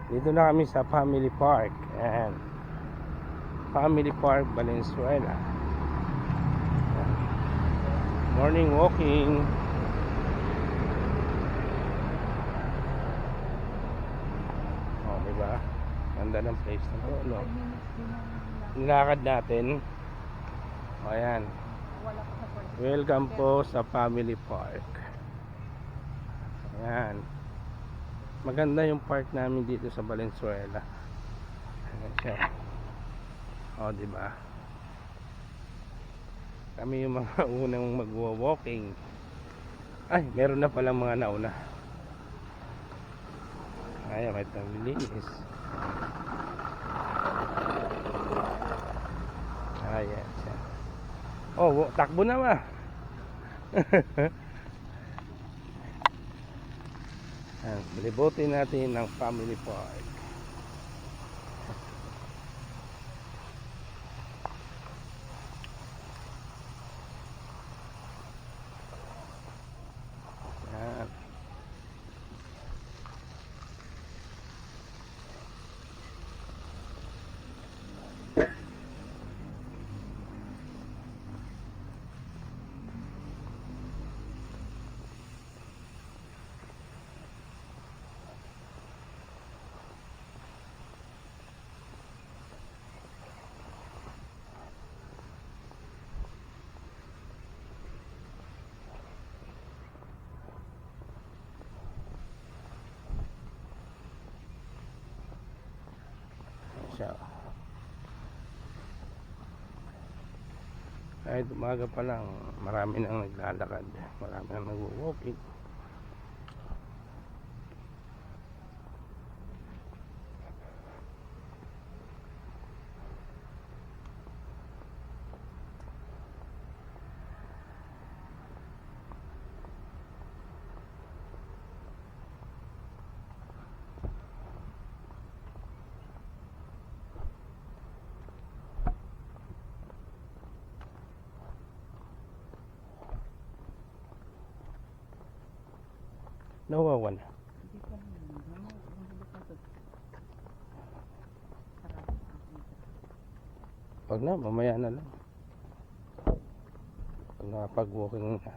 Dito na kami sa Family Park. Ayan. Family Park, Valenzuela. Ayan. Morning walking. Oh, diba? Ganda ng place na to, no? Nilakad natin. O, ayan. Welcome po sa Family Park. Ayan. Maganda yung park namin dito sa Valenzuela. Ayan siya. O, diba? Kami yung mga unang magwa-walking. Ay, meron na palang mga nauna. Ay, kahit ang linis. Ayan siya. Oh, takbo na ba? Libutin natin ng Family Park. Ayan. Siya. Kahit umaga pa lang, marami nang naglalakad, marami nang nag-walking. Nawawala. Pag na, mamaya na lang. Pag nakapag-walking na.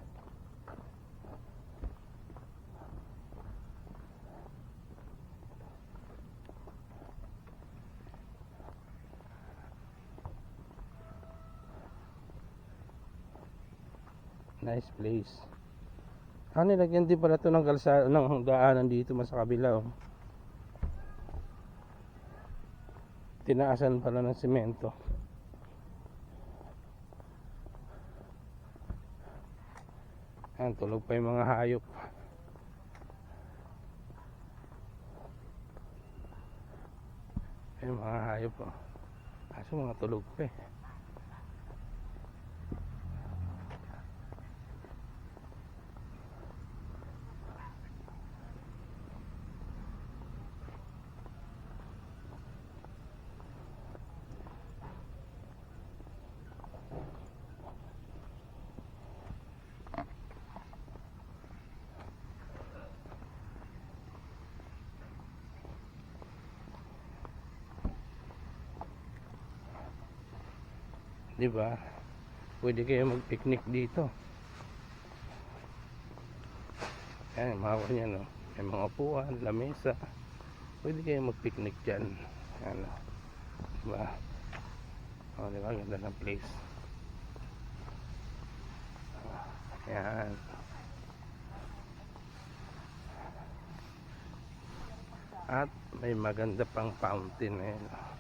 Nice place. Nilagyan din pala ito ng kalsada, ng daanan dito mas sa kabila, oh. Tinaasan pala ng semento. Ayan, tulog pa yung mga hayop. Yung mga hayop, oh. Kaso mga tulog pa eh. Diba? Pwede kayo mag-picnic dito. Ayan, mga kanyan, no? May mga upuan, lamesa. Pwede kayo mag-picnic dyan. Ayan, no? Diba? O, diba? Ganda ng place. Ayan. At may maganda pang fountain. Ayan.